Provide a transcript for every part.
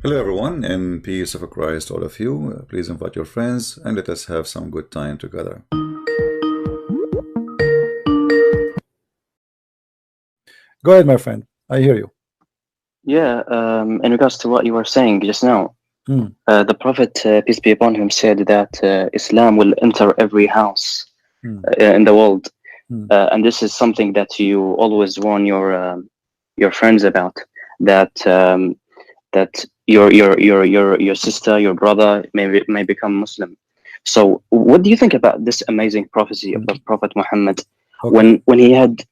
Hello, everyone, and peace of Christ, all of you. Please invite your friends and let us have some good time together. Go ahead, my friend. I hear you. Yeah, in regards to what you were saying just now, the Prophet, peace be upon him, said that Islam will enter every house in the world, and this is something that you always warn your friends about. That your sister, your brother may become Muslim. So, what do you think about this amazing prophecy of the Prophet Muhammad when he had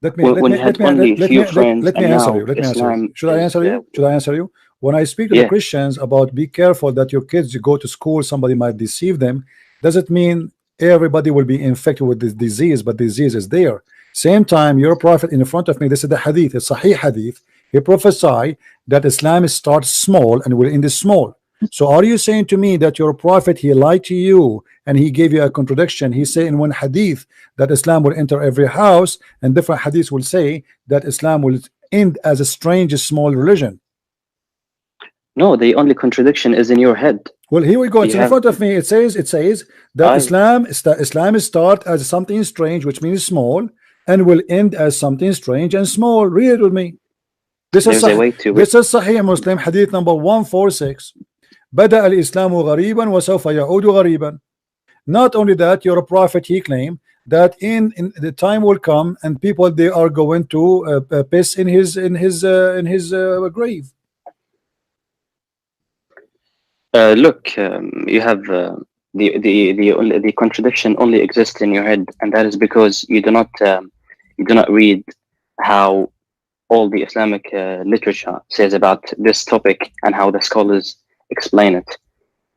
only few friends let me and answer now you. Let me answer Islam you. Should I is answer you? Should I answer you? When I speak to the Christians about be careful that your kids, you go to school, somebody might deceive them, doesn't mean everybody will be infected with this disease, but disease is there. Same time, your prophet in front of me, this is the hadith, it's Sahih hadith. He prophesied that Islam starts small and will end small. So are you saying to me that your prophet, he lied to you and he gave you a contradiction? He said in one hadith that Islam will enter every house, and different hadiths will say that Islam will end as a strange small religion. No, the only contradiction is in your head. Well, here we go. It's in front of me. It says that Islam start as something strange, which means small, and will end as something strange and small. Read it with me. This is Sahih Muslim hadith number 146. بدأ الإسلام غريبا وسوف يعود غريبا. Not only that, your prophet, he claimed that in the time will come and people, they are going to piss in his grave. Look, you have the contradiction only exists in your head, and that is because you do not read how all the Islamic literature says about this topic and how the scholars explain it.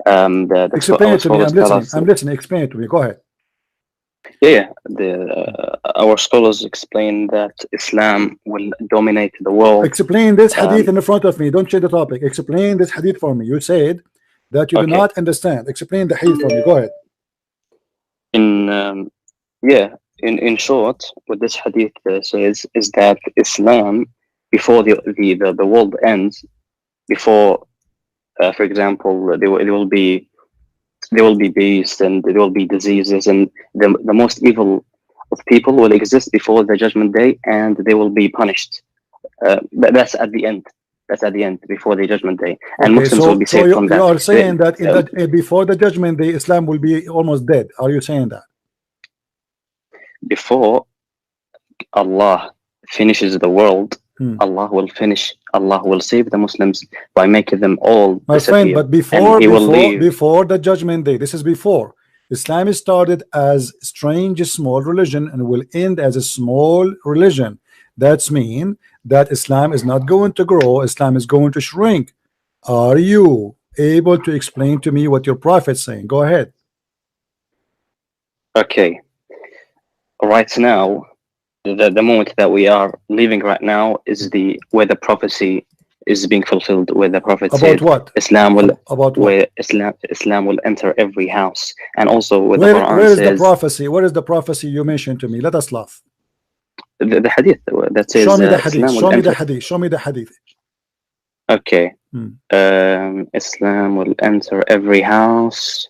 Explain it to me. I'm listening. Explain it to me. Go ahead. Yeah. Our scholars explain that Islam will dominate the world. Explain this hadith in the front of me. Don't change the topic. Explain this hadith for me. You said that you do not understand. Explain the hadith for me. Go ahead. In short, what this hadith says is that Islam, before the world ends, before, for example, there will be beasts and there will be diseases, and the most evil of people will exist before the judgment day, and they will be punished. That's at the end. That's at the end, before the judgment day, and Muslims will be saved from that. You are saying that before the judgment day, Islam will be almost dead. Are you saying that? Before Allah finishes the world, Allah will save the Muslims by making them all my disappear. friend, but before the judgment day, this is before. Islam started as strange small religion and will end as a small religion. That's mean that Islam is not going to grow, Islam is going to shrink. Are you able to explain to me what your prophet's saying? Go ahead. Okay. Right now, the moment that we are living right now is where the prophecy is being fulfilled, where the prophet said what? Islam will Islam will enter every house, and also where the Quran where is says, the prophecy? Where is the prophecy you mentioned to me? Let us laugh. The hadith that says, show me the hadith. Show me the hadith. Okay. Islam will enter every house.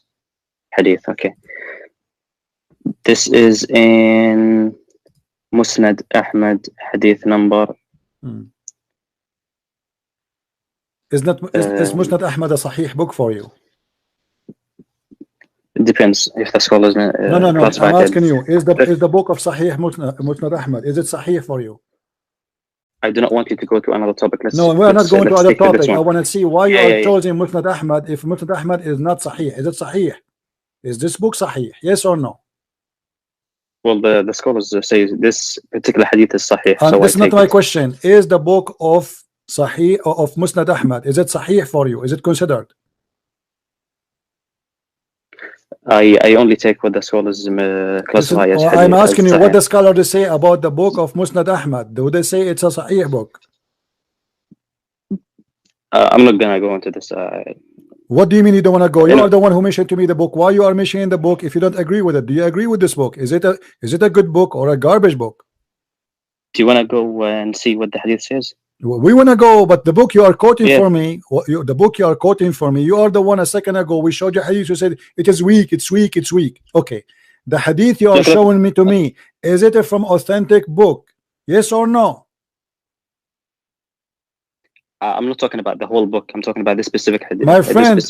Hadith. Okay. This is in Musnad Ahmad, hadith number. Is Musnad Ahmad a Sahih book for you? It depends if the scholars. No. I'm asking you: is the book of Sahih Musnad Ahmad? Is it Sahih for you? I do not want you to go to another topic. No, we're not going to other topic. I want to see why you are choosing Musnad Ahmad. If Musnad Ahmad is not Sahih, is it Sahih? Is this book Sahih? Yes or no? Well, the scholars say this particular hadith is Sahih. So that's not my question. Is the book of Sahih of Musnad Ahmad, is it Sahih for you? Is it considered? I only take what the scholars classify as hadith. I'm asking you what the scholars say about the book of Musnad Ahmad. Do they say it's a Sahih book? I'm not gonna go into this. What do you mean you don't want to go? You are the one who mentioned to me the book. Why you are mentioning the book if you don't agree with it? Do you agree with this book? Is it a good book or a garbage book? Do you want to go and see what the hadith says? We want to go, but the book you are quoting Yeah. for me, the book you are quoting for me, you are the one a second ago we showed you hadith. You said it is weak, it's weak, it's weak. Okay, the hadith you are Look, look. showing me to me, is it from authentic book? Yes or no? I'm not talking about the whole book. I'm talking about this specific hadith. My friend,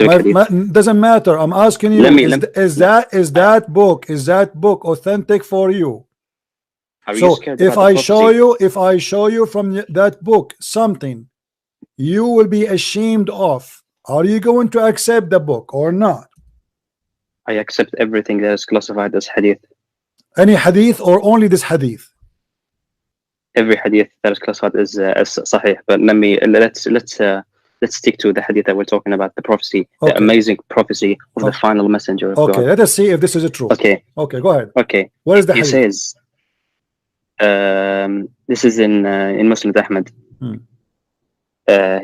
doesn't matter. I'm asking you, is that book authentic for you? Are So you scared if about I the show prophecy? you, if I show you from that book something you will be ashamed of, are you going to accept the book or not? I accept everything that is classified as hadith. Any hadith or only this hadith? Every hadith that is classified as sahih. But let's stick to the hadith that we're talking about, the prophecy, the amazing prophecy of the final messenger of God. Okay, let us see if this is true. Okay, go ahead. Okay, where is the hadith? He says, this is in Muslim Ahmad.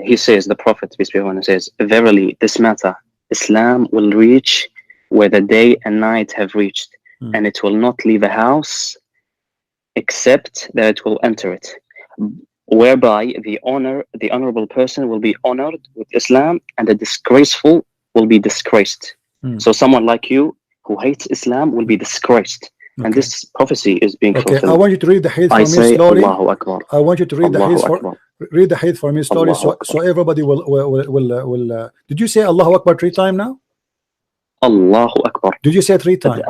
He says, the Prophet, peace be upon him, says, verily this matter, Islam will reach where the day and night have reached, and it will not leave a house except that it will enter it, whereby the honorable person will be honored with Islam, and the disgraceful will be disgraced. So someone like you who hates Islam will be disgraced. And this prophecy is being fulfilled. I want you to read the hadith for me slowly. Allahu Akbar. I want you to read the hadith for me slowly, so everybody will. Did you say Allahu Akbar 3 times now? Allahu Akbar. Did you say 3 times?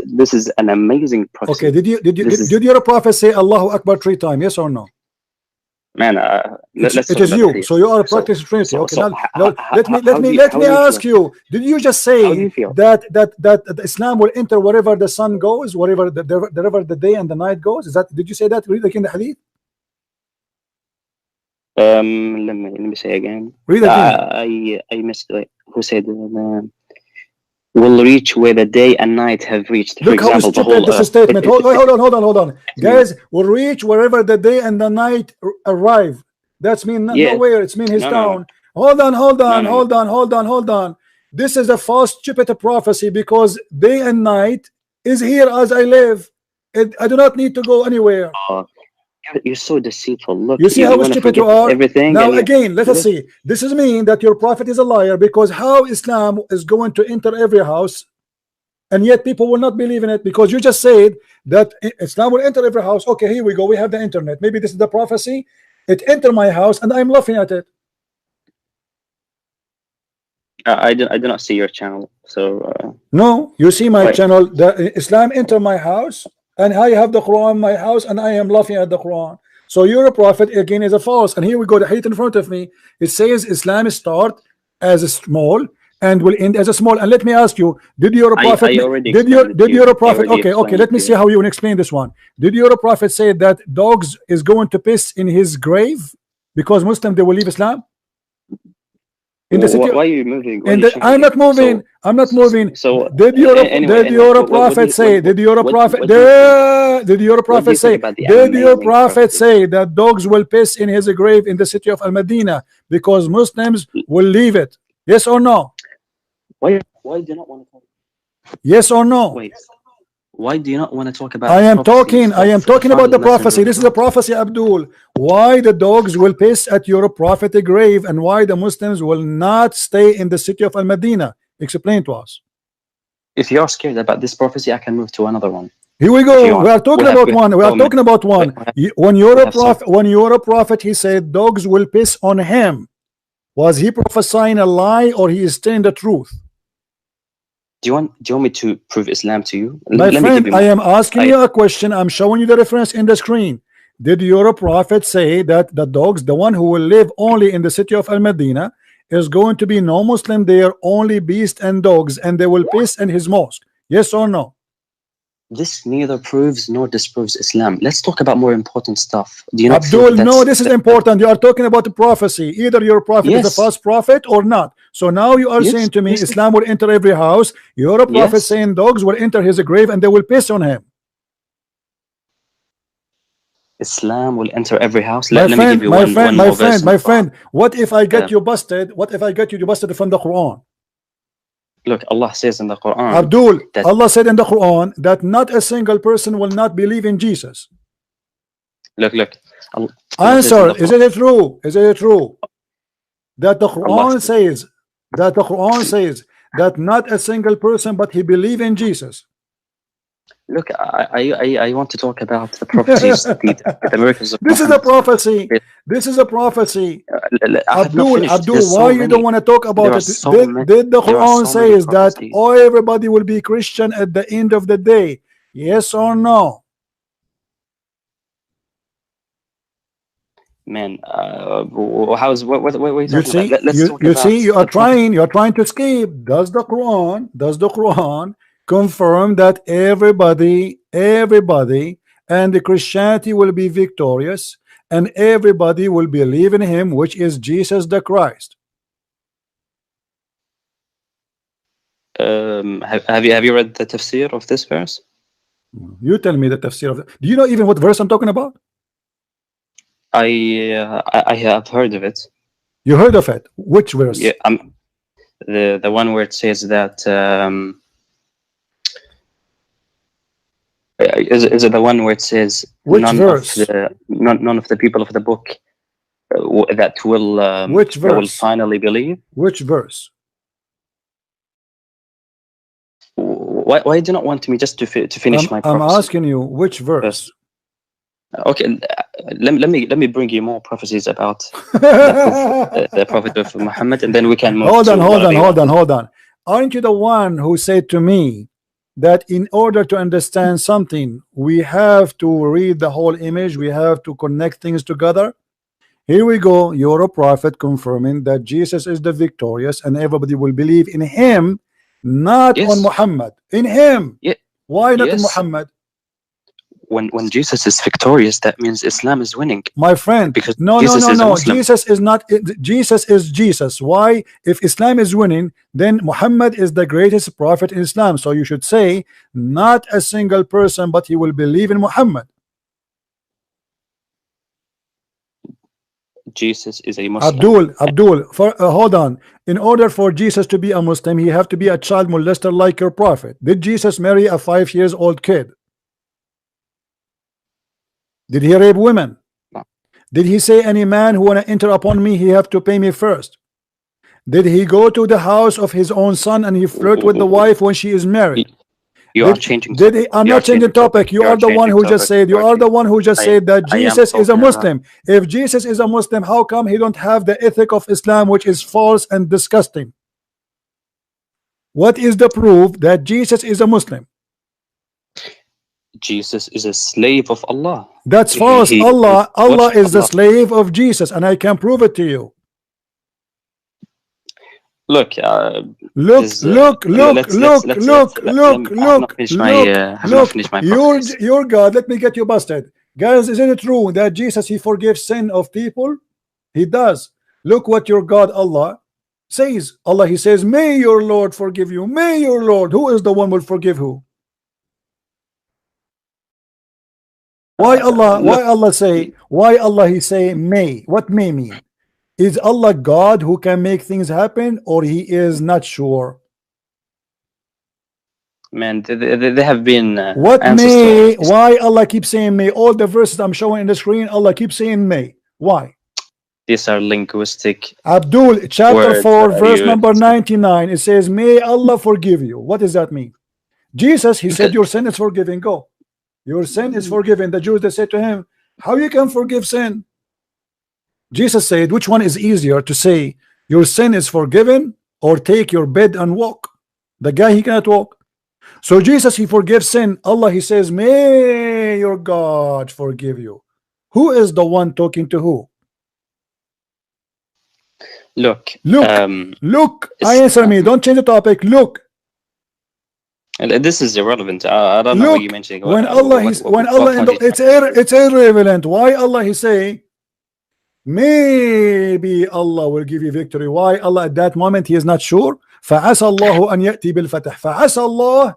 This is an amazing prophecy. Okay. Did your prophet say Allahu Akbar 3 times? Yes or no? Man, it is you. So you are a practicing Trinity. Okay. Now let me ask you. Did you just say that Islam will enter wherever the sun goes, wherever the day and the night goes? Did you say that? Read like in the hadith. Let me say again. Read again. I missed it. Who said will reach where the day and night have reached? Look how stupid this statement. Hold on. Guys, will reach wherever the day and the night arrive. That's mean nowhere. It's mean his town. Hold on. This is a false stupid prophecy, because day and night is here as I live. I do not need to go anywhere. You're so deceitful. Look, you see how stupid you are. Everything. Now again, let us see. This is mean that your prophet is a liar, because how Islam is going to enter every house, and yet people will not believe in it, because you just said that Islam will enter every house. Okay, here we go. We have the internet. Maybe this is the prophecy. It entered my house, and I'm laughing at it. I do not see your channel. So no, you see my channel. The Islam enter my house, and I have the Quran in my house, and I am laughing at the Quran. So your prophet again is a false. And here we go, the hadith in front of me. It says Islam start as a small and will end as a small. And let me ask you, did your prophet okay, let me see how you will explain this one. Did your prophet say that dogs is going to piss in his grave because Muslim they will leave Islam? In the city, why are you moving? I'm not moving. I'm not moving. So did your prophet say? Did your prophet say that dogs will piss in his grave in the city of Al-Madinah because Muslims will leave it? Yes or no? Why do you not want to talk? Yes or no? Wait. Why do you not want to talk about? I am talking about the prophecy. This is the prophecy, Abdul. Why the dogs will piss at your prophetic grave, and why the Muslims will not stay in the city of Al-Madinah? Explain to us. If you're scared about this prophecy, I can move to another one. Here we go. We are talking about one. We are talking about one. When you're a prophet, he said dogs will piss on him. Was he prophesying a lie, or he is saying the truth? Do you want me to prove Islam to you? My friend, I am asking you a question. I'm showing you the reference in the screen. Did your prophet say that the dogs, the one who will live only in the city of Al-Madinah, is going to be no Muslim there, only beasts and dogs, and they will piss in his mosque? Yes or no? This neither proves nor disproves Islam. Let's talk about more important stuff. Do you not Abdul, no, this is important. You are talking about the prophecy. Either your prophet is a false prophet or not. So now you are saying to me Islam will enter every house. Your prophet saying dogs will enter his grave and they will piss on him. Islam will enter every house. My friend, what if I get you busted? What if I get you busted from the Quran? Look, Allah says in the Quran, Abdul, Allah said in the Quran that not a single person will not believe in Jesus. Look, Allah says in Answer, the is Quran. it true? Is it true that the Allah Quran says that not a single person but he believe in Jesus? Look, I want to talk about the prophecies, the miracles of This is a Muhammad. prophecy. This is a prophecy. I have not finished. Abdul, There's why so you don't many. want to talk There about are it? so many. Did the There are Quran so many says that prophecies. everybody will be Christian at the end of the day? Yes or no? Man, how's what are you You talking about? see, Let's talk you about see, the prophet. you are trying to escape. Does the Quran confirm that everybody and the Christianity will be victorious and everybody will believe in him, which is Jesus the Christ? Have you read the tafsir of this verse? You tell me the tafsir of it. Do you know even what verse I'm talking about? I have heard of it. You heard of it? Which verse? Yeah, the one where it says that is it the one where it says Which verse? none of the people of the book Which that will verse? finally believe? Which verse? Why do you not want me just to finish my I'm prophecy asking you which verse. first? Okay, let me bring you more prophecies about the prophet of Muhammad, and then we can move Hold to on, hold what on, they hold want. on, hold on. Aren't you the one who said to me that in order to understand something, we have to read the whole image, we have to connect things together? Here we go. You're a prophet confirming that Jesus is the victorious and everybody will believe in him, not on Yes, Muhammad. In him. yeah, Why not in yes. Muhammad? When Jesus is victorious, that means Islam is winning My friend, because no, no, Jesus no, is a no. Muslim. Jesus is not. Jesus is Jesus. Why? If Islam is winning, then Muhammad is the greatest prophet in Islam. So you should say, not a single person, but he will believe in Muhammad. Jesus is a Muslim. Abdul, hold on. In order for Jesus to be a Muslim, he have to be a child molester like your prophet. Did Jesus marry a 5 years old kid? Did he rape women? Did he say any man who wanna enter upon me, he have to pay me first? Did he go to the house of his own son and he flirt with the wife when she is married? You are changing Did topic. he? I'm You are not changing changing topic. topic. You You are are the one changing who just topic. said. You are the one who just said that I am Jesus is a talking about. Muslim. If Jesus is a Muslim, how come he don't have the ethic of Islam, which is false and disgusting? What is the proof that Jesus is a Muslim? Jesus is a slave of Allah. That's false. He Allah worships is the Allah. slave of Jesus, and I can prove it to you. Look, Look, this look, look, look, look, look, I have not look, finished my look, have not look. finished my prophecies. Your God. Let me get you busted, guys. Isn't it true that Jesus he forgives sin of people? He does. Look what your God Allah says. Allah, he says, may your Lord forgive you. May your Lord. Who is the one will forgive who? Why Allah? Look, Why Allah he say may? What may mean? Is Allah God who can make things happen, or he is not sure? man, they have been What ancestors. may? Why Allah keeps saying may? All the verses I'm showing in the screen, Allah keeps saying may. Why? These are linguistic Abdul, chapter words that 4, are verse number used. 99, it says, may Allah forgive you. What does that mean? Jesus, he said, Because your sin is forgiven. Go. Your sin is forgiven. The Jews, they said to him, how you can forgive sin? Jesus said, which one is easier to say, your sin is forgiven, or take your bed and walk? The guy, he cannot walk. So Jesus, he forgives sin. Allah, he says, may your God forgive you. Who is the one talking to who? look, Look, answer me. Don't change the topic. Look. This is irrelevant. I don't know what you're Look, mentioning. when Allah it's irrelevant. Why Allah he say maybe Allah will give you victory? Why Allah at that moment he is not sure? فعسى الله أن يأتي بالفتح. فعسى الله,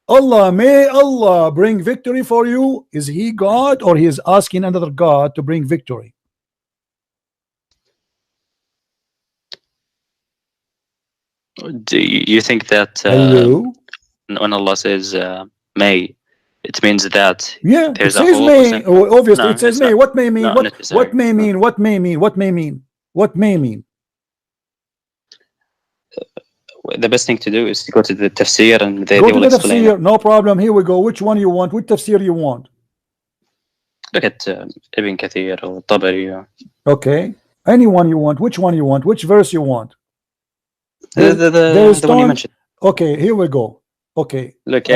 Allah, may Allah bring victory for you. Is he God, or he is asking another God to bring victory? Do you think that Hello? when Allah says may, it means that Yeah, it there's a says whole may. percent. Obviously, No, it says it's may. not. What may mean? Not What necessary. may No. mean? What may mean? What may mean? What may mean? The best thing to do is to go to the tafsir, and Go they to will the explain it. tafsir. No problem. Here we go. Which one you want? Which tafsir you want? Look at Ibn Kathir or Tabari. Okay. Anyone you want. Which one you want? Which verse you want? There is The one you ton. mentioned. Okay, here we go. Okay. Look,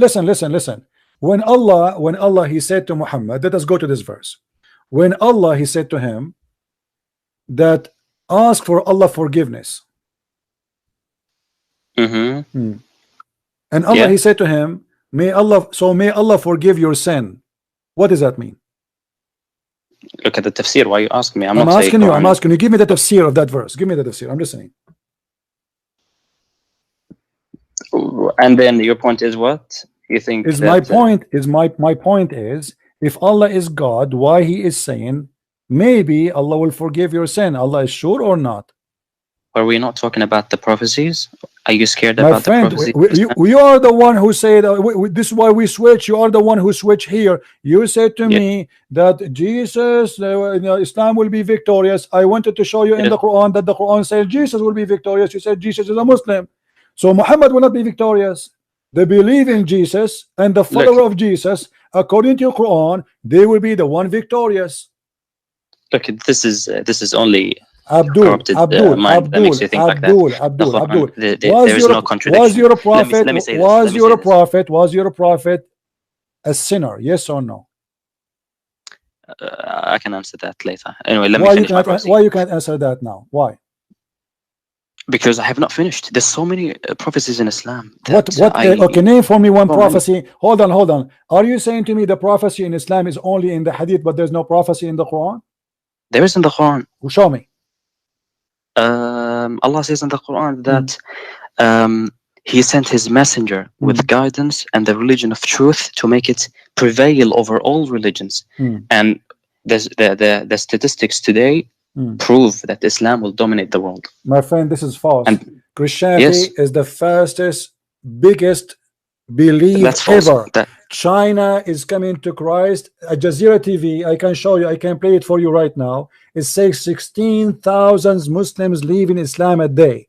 Listen. When Allah he said to Muhammad, let us go to this verse. When Allah he said to him that ask for Allah forgiveness. mm-hmm. And Allah he said to him, may Allah forgive your sin. What does that mean? Look at the tafsir. Why you ask me? I'm I'm not asking you. I'm Quran. asking you. Give me the tafsir of that verse. Give me the tafsir. I'm listening. And then your point is what? You think Is that my point is, if Allah is God, why he is saying maybe Allah will forgive your sin? Allah is sure or not? are we not talking about the prophecies? Are you scared My about friend, the prophecies? you are the one who said this is why we switch. You are the one who switch here. You said to me that Jesus, Islam will be victorious. I wanted to show you in the Quran that the Quran says Jesus will be victorious. You said Jesus is a Muslim, so Muhammad will not be victorious. They believe in Jesus and the follower of Jesus, according to your Quran, they will be the one victorious. Look, this is only Abdul, corrupted mind that makes you think like that. Abdul. There is no contradiction. Was your prophet? Let me say this. Was your prophet? Was your prophet a sinner? Yes or no? I can answer that later. Anyway, let me Why finish my prophecy. why you can't answer that now? Why? Because I have not finished. There's so many prophecies in Islam. Okay, name for me one prophecy. Hold on. Are you saying to me the prophecy in Islam is only in the Hadith, but there's no prophecy in the Quran? There is in the Quran. Show me. Allah says in the Quran that He sent His messenger with guidance and the religion of truth to make it prevail over all religions. And the statistics today prove that Islam will dominate the world. My friend, this is false. And Christianity is the fastest, biggest belief ever. China is coming to Christ. Al Jazeera TV, I can show you, I can play it for you right now. It says 16,000 Muslims leave in Islam a day.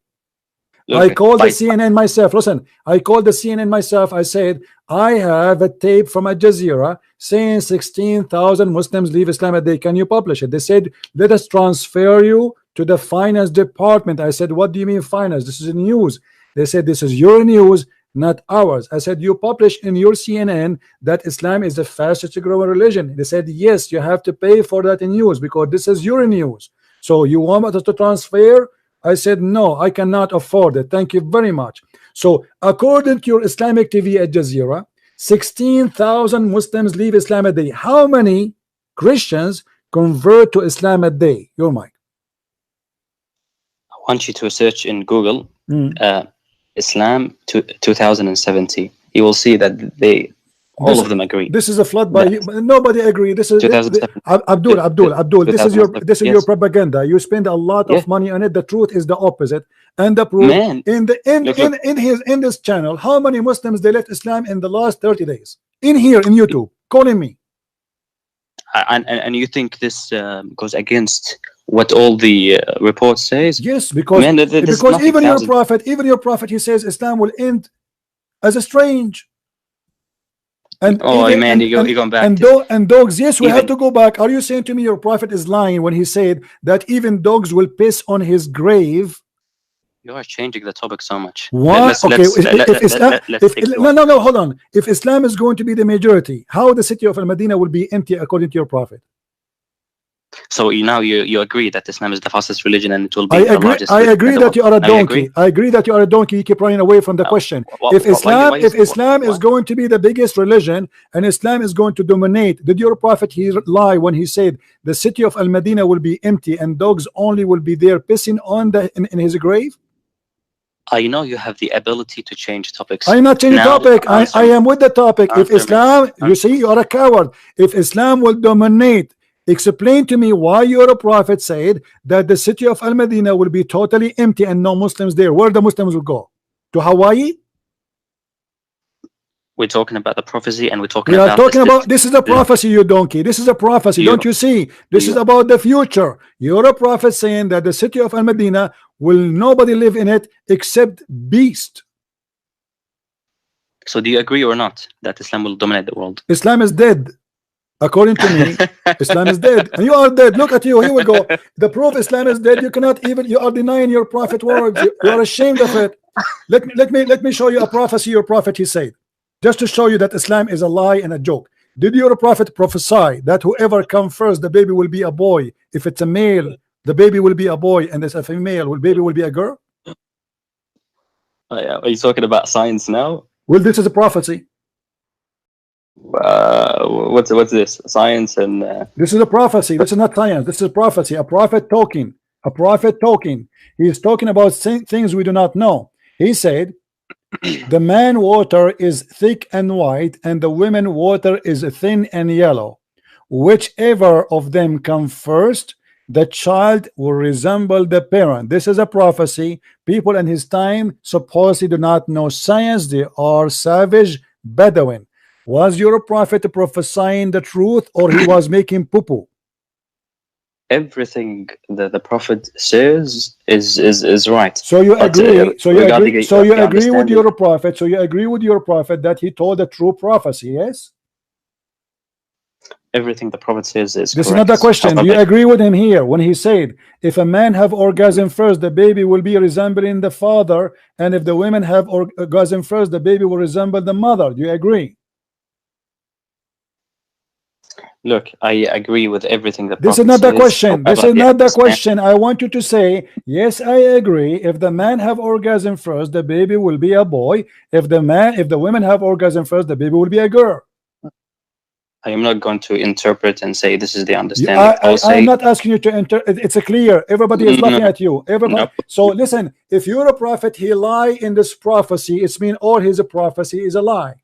I called the CNN myself. Listen, I called the CNN myself. I said, I have a tape from Al Jazeera saying 16,000 Muslims leave Islam a day. Can you publish it? They said, let us transfer you to the finance department. I said, what do you mean finance? This is news. They said, this is your news, not ours. I said, you publish in your CNN that Islam is the fastest growing religion. They said, yes, you have to pay for that in news because this is your news. So you want us to transfer? I said, no, I cannot afford it. Thank you very much. So according to your Islamic TV Al Jazeera, 16,000 Muslims leave Islam a day. How many Christians convert to Islam a day? Your mic. I want you to search in Google Islam 2070. You will see that all of them agree. This is a flood by nobody agree. This is Abdul. This is your propaganda. You spend a lot of money on it. The truth is the opposite. And the proof in this channel, how many Muslims they left Islam in the last 30 days? In here in YouTube, calling me. And you think this goes against what all the reports says? Yes, because even your prophet, he says Islam will end as a strange. And you're going back. And dogs, yes, we have to go back. Are you saying to me your prophet is lying when he said that even dogs will piss on his grave? You are changing the topic so much. Why? No, hold on. If Islam is going to be the majority, how the city of Al-Madinah will be empty according to your prophet? So you agree that Islam is the fastest religion and it will be the largest. I agree that you are a donkey. I agree that you are a donkey. You keep running away from the question. If Islam is going to be the biggest religion and Islam is going to dominate, did your prophet lie when he said the city of Al-Madinah will be empty and dogs only will be there pissing on in his grave? I know you have the ability to change topics. I'm not changing topic. I am with the topic. If Islam, you see, you are a coward. If Islam will dominate, explain to me why your prophet said that the city of Al-Madinah will be totally empty and no Muslims there. Where the Muslims will go? To Hawaii? we're talking about the prophecy, and we're talking We are about talking about, this is a prophecy, you donkey. This is a prophecy. you, Don't you see? This is you. about the future. You're a prophet saying that the city of Al Medina will nobody live in it except beast. So do you agree or not that Islam will dominate the world? Islam is dead. According to me, Islam is dead, and you are dead. Look at you. Here we go. The proof Islam is dead. You cannot even. You are denying your prophet words. You are ashamed of it. Let me show you a prophecy. Your prophet, he said, just to show you that Islam is a lie and a joke. Did your prophet prophesy that whoever comes first, the baby will be a boy? If it's a male, the baby will be a boy, and if it's a female, the baby will be a girl? Are you talking about science now? Well, this is a prophecy. What's this? Science and this is a prophecy. This is not science. This is a prophecy. A prophet talking. A prophet talking. He is talking about things we do not know. He said, the man water is thick and white, and the women water is thin and yellow. Whichever of them come first, the child will resemble the parent. This is a prophecy. People in his time supposedly do not know science. They are savage Bedouin. Was your prophet prophesying the truth, or he was making poo-poo? Everything that the prophet says is right. So you agree? So you agree? So you agree with your prophet? So you agree with your prophet that he told a true prophecy? Yes. Everything the prophet says is. This correct. is not the question. Do you agree with him here when he said, if a man have orgasm first, the baby will be resembling the father, and if the women have orgasm first, the baby will resemble the mother? Do you agree? Look, I agree with everything the prophet This is not the says. question. This is not the question. I want you to say, yes, I agree. If the man have orgasm first, the baby will be a boy. If the women have orgasm first, the baby will be a girl. I am not going to interpret and say this is the understanding. I'm not asking you to enter. It's a clear. Everybody is laughing at you. Everybody. No. So listen, if you're a prophet, he lie in this prophecy. It's mean all his prophecy is a lie.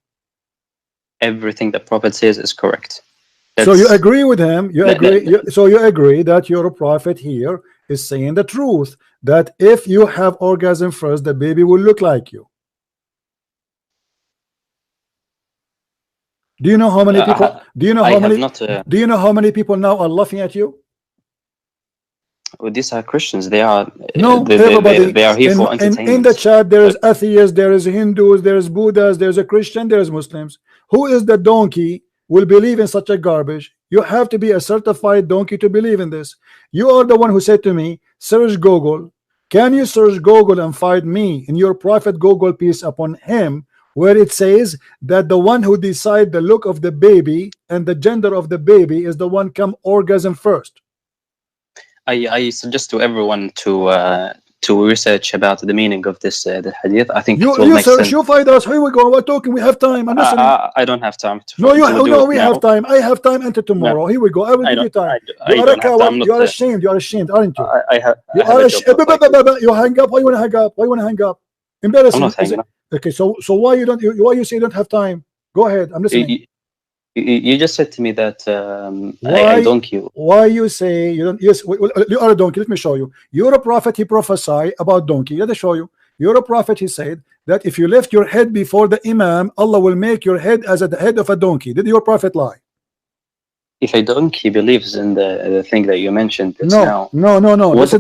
Everything the prophet says is correct. So you agree with him. You agree. So you agree that your prophet here is saying the truth. That if you have orgasm first, the baby will look like you. Do you know how many people? Do you know how many? Do you know how many people now are laughing at you? Well, these are Christians. They are. No, everybody. They are here for entertainment. In the chat, there is atheists, there is Hindus, there is Buddhas, there is a Christian, there is Muslims. Who is the donkey will believe in such a garbage? You have to be a certified donkey to believe in this. You are the one who said to me, search Google. Can you search Google and find me in your prophet Google, peace upon him, where it says that the one who decide the look of the baby and the gender of the baby is the one come orgasm first? I suggest to everyone to research about the meaning of this the hadith. I think it will make sense. You find us. Here we go. We're talking. We have time. I'm listening. I don't have time. We have time. I have time until tomorrow. No. Here we go. I will give you time. You are ashamed. You are ashamed, aren't you? You hang up. Why you want to hang up? Why you want to hang up? Embarrassing. I'm not hanging up. Okay. So why you don't? Why you say you don't have time? Go ahead. I'm listening. You just said to me that I donkey. Why you say you don't? Yes, you are a donkey. Let me show you. You're a prophet. He prophesied about donkey. Let me show you. You're a prophet. He said that if you lift your head before the imam, Allah will make your head as the head of a donkey. Did your prophet lie? If a donkey believes in the thing that you mentioned, no. This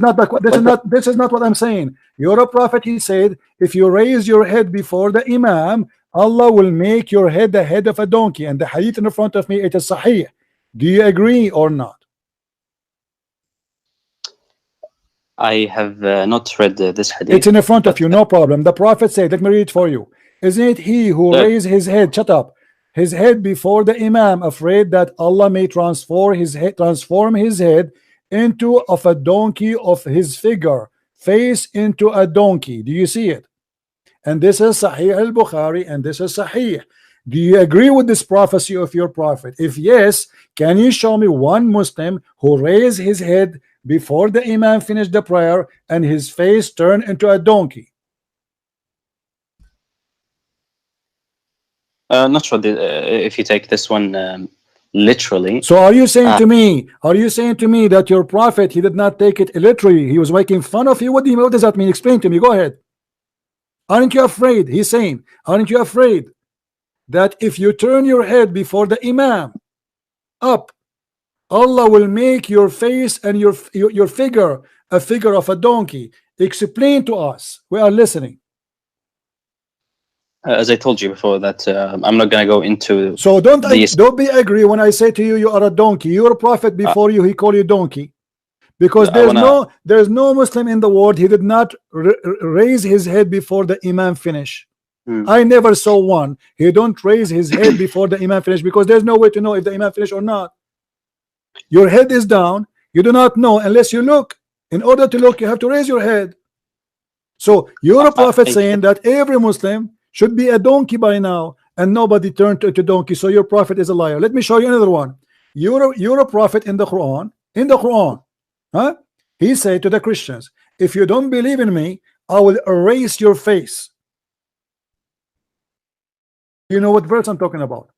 is not what I'm saying. You're a prophet. He said if you raise your head before the imam, Allah will make your head the head of a donkey. And the hadith in front of me, it is sahih. Do you agree or not? I have not read this hadith. It's in front of you, no problem. The prophet said, let me read it for you. Isn't it he who raised his head, shut up, his head before the imam, afraid that Allah may transform his head into of a donkey of his figure, face into a donkey? Do you see it? And this is Sahih al-Bukhari, and this is Sahih. Do you agree with this prophecy of your prophet? If yes, can you show me one Muslim who raised his head before the imam finished the prayer and his face turned into a donkey? Not sure if you take this one literally. So are you saying to me, that your prophet, he did not take it literally? He was making fun of you? What does that mean? Explain to me. Go ahead. Aren't you afraid? He's saying, aren't you afraid that if you turn your head before the Imam up, Allah will make your face and your figure a figure of a donkey. Explain to us. We are listening. As I told you before, that I'm not going to go into. So don't be angry when I say to you, you are a donkey. Your prophet before you, he called you donkey, because there's no Muslim in the world, he did not raise his head before the Imam finish. I never saw one. He don't raise his head before the Imam finish, because there's no way to know if the Imam finish or not. Your head is down. You do not know unless you look. In order to look, you have to raise your head. So you're a prophet saying that every Muslim should be a donkey by now, and nobody turned to donkey. So your prophet is a liar. Let me show you another one. You're a prophet in the Quran. In the Quran, huh? He said to the Christians, if you don't believe in me, I will erase your face. You know what verse I'm talking about?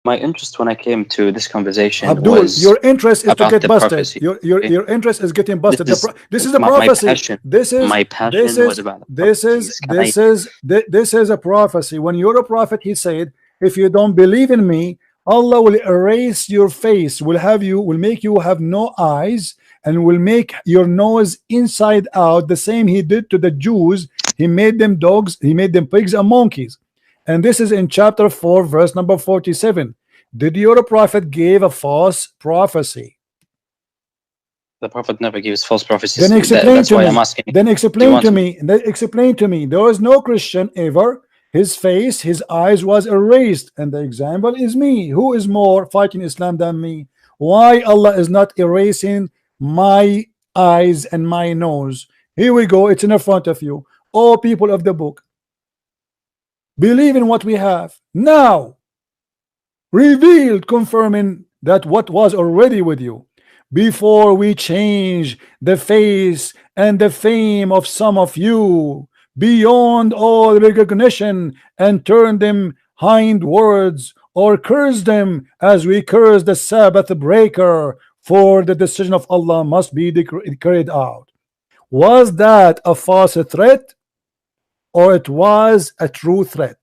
My interest when I came to this conversation Abdul, was your interest is to get busted. Prophecy. Your interest is getting busted. This is a my prophecy. passion. This is My passion was about this is a prophecy. When you're a prophet, he said, if you don't believe in me, Allah will erase your face, will make you have no eyes, and will make your nose inside out, the same he did to the Jews. He made them dogs, he made them pigs and monkeys. And this is in chapter 4, verse number 47. Did your prophet give a false prophecy? The prophet never gives false prophecies. Then explain that's to why me. I'm asking. Then explain to me. Then explain to me. There was no Christian ever. His face, his eyes was erased, and the example is me. Who is more fighting Islam than me? Why Allah is not erasing my eyes and my nose? Here we go. It's in front of you. All people of the book, believe in what we have now, revealed, confirming that what was already with you, before we change the face and the fame of some of you beyond all recognition, and turn them hindwards, or curse them as we curse the Sabbath breaker, for the decision of Allah must be carried out. Was that a false threat, or it was a true threat?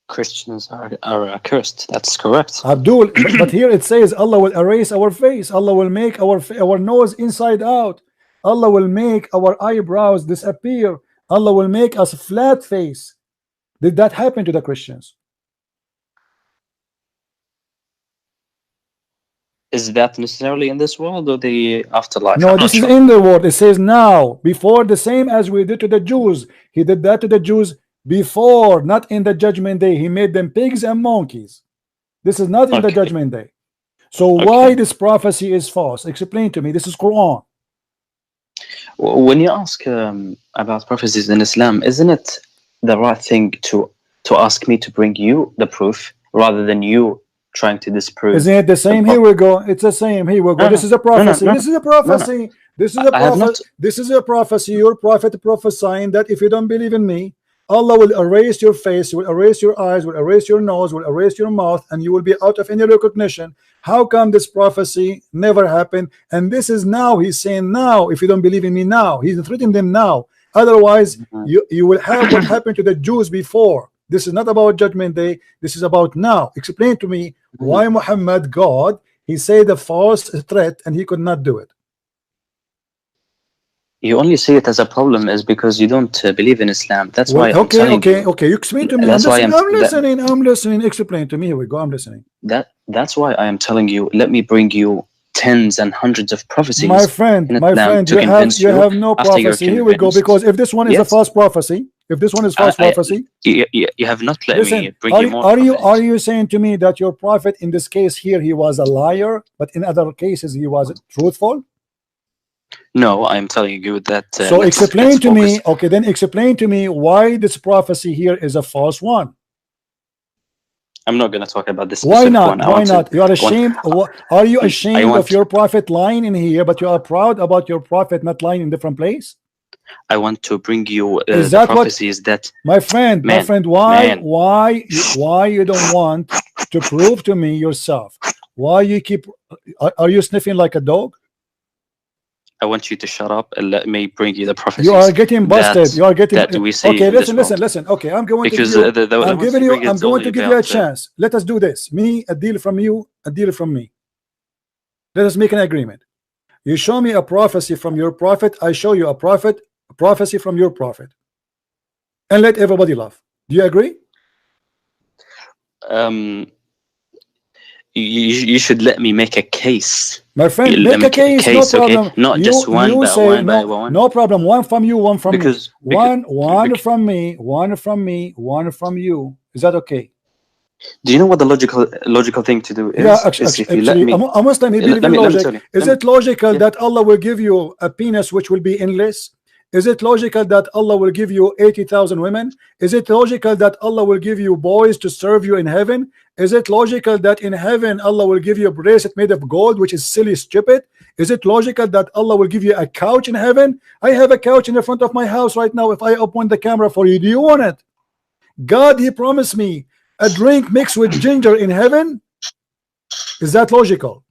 Christians are cursed. That's correct. Abdul, but here it says Allah will erase our face. Allah will make our nose inside out. Allah will make our eyebrows disappear. Allah will make us flat face. Did that happen to the Christians? Is that necessarily in this world or the afterlife? No, this is in the world. It says now, before, the same as we did to the Jews. He did that to the Jews before, not in the judgment day. He made them pigs and monkeys. This is not in the judgment day. So why this prophecy is false? Explain to me. This is Quran. When you ask about prophecies in Islam, isn't it the right thing to ask me to bring you the proof rather than you trying to disprove? Isn't it the same? Here we go. It's the same. Here we go. This is a prophecy. This is a prophecy. This is a prophecy. This is a prophecy. Your prophet prophesying that if you don't believe in me, Allah will erase your face, will erase your eyes, will erase your nose, will erase your mouth, and you will be out of any recognition. How come this prophecy never happened? And this is now, he's saying now, if you don't believe in me now, he's threatening them now. Otherwise, you will have what happened to the Jews before. This is not about judgment day. This is about now. Explain to me why Muhammad, God, he said a false threat and he could not do it. You only see it as a problem is because you don't believe in Islam. That's why. Okay. You explain to me. I'm listening. Explain to me. Here we go. I'm listening. That's why I am telling you. Let me bring you tens and hundreds of prophecies. My friend, you have no prophecy. Here we go. Because if this one is a false prophecy, you have not let me bring you more. Are you saying to me that your prophet in this case here he was a liar, but in other cases he was truthful? No, I'm telling you that. So explain to me. Okay, then explain to me why this prophecy here is a false one. I'm not going to talk about this. Why not? Why not? You are ashamed. Are you ashamed of your prophet lying in here, but you are proud about your prophet not lying in different place? I want to bring you is that prophecies that my friend, why you don't want to prove to me yourself? Why you keep? Are you sniffing like a dog? I want you to shut up and let me bring you the prophecies. You are getting busted. You are getting that we see. Okay, listen. Okay, I'm going because to give you. I'm going to give you a chance. Let us do this. Me, a deal from you, a deal from me. Let us make an agreement. You show me a prophecy from your prophet. I show you a prophecy from your prophet, and let everybody laugh. Do you agree? You should let me make a case. My friend, make a case, no problem. Okay? Not just one, but say, one by one. No problem. One from you, one from me. One from me, one from me, one from you. Is that okay? Do you know what the logical thing to do is? Yeah, actually, a Muslim, he believes in logic. Is it logical that Allah will give you a penis which will be endless? Is it logical that Allah will give you 80,000 women? Is it logical that Allah will give you boys to serve you in heaven? Is it logical that in heaven Allah will give you a bracelet made of gold, which is silly, stupid? Is it logical that Allah will give you a couch in heaven? I have a couch in the front of my house right now. If I open the camera for you, do you want it? God, he promised me a drink mixed with ginger in heaven. Is that logical?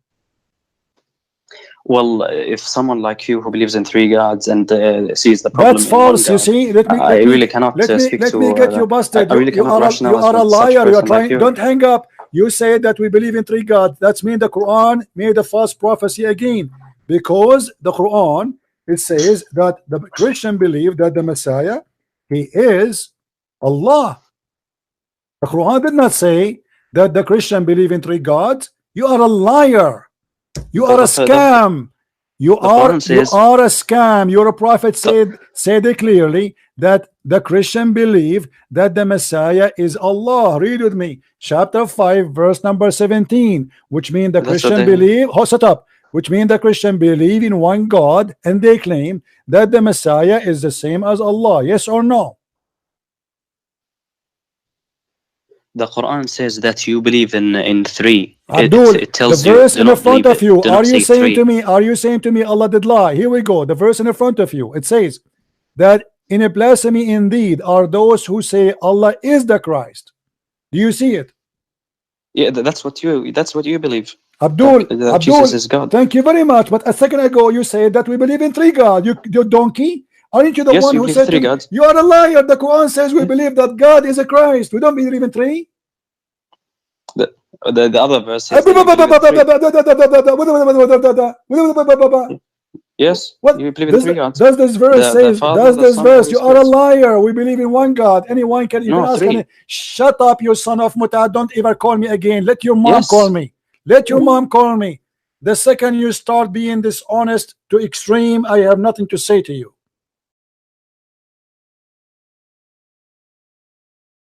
Well, if someone like you who believes in 3 gods and sees the problem, that's false. You see, I really cannot let me get you busted. You are a liar. You are trying. Don't hang up. You say that we believe in 3 gods. That's mean the Quran made a false prophecy again, because the Quran, it says that the Christian believe that the Messiah, he is Allah. The Quran did not say that the Christian believe in 3 gods. You are a liar. You are a scam. You are a scam. Your prophet said it clearly that the Christian believe that the Messiah is Allah. Read with me, chapter 5, verse number 17, which means the Christian believe. Shut up. Which means the Christian believe in one God, and they claim that the Messiah is the same as Allah. Yes or no? The Quran says that you believe in 3. Abdul, it tells the verse you, in the front of you. Are you saying 3. to me? Are you saying to me Allah did lie? Here we go. The verse in the front of you. It says that in a blasphemy indeed are those who say Allah is the Christ. Do you see it? Yeah, that's what you believe. Abdul, that Jesus is God. Thank you very much. But a second ago you said that we believe in 3 gods. You donkey. Aren't you the one who said 3 gods? You are a liar. The Quran says we believe that God is a Christ. We don't believe in 3. The other verse says yes, what? You believe in 3 gods. Does this verse say? Does this verse? You are a liar. We believe in 1 God. Anyone can even ask. Shut up, you son of Muta. Don't ever call me again. Let your mom call me. Let your mom call me. The second you start being dishonest to extreme, I have nothing to say to you.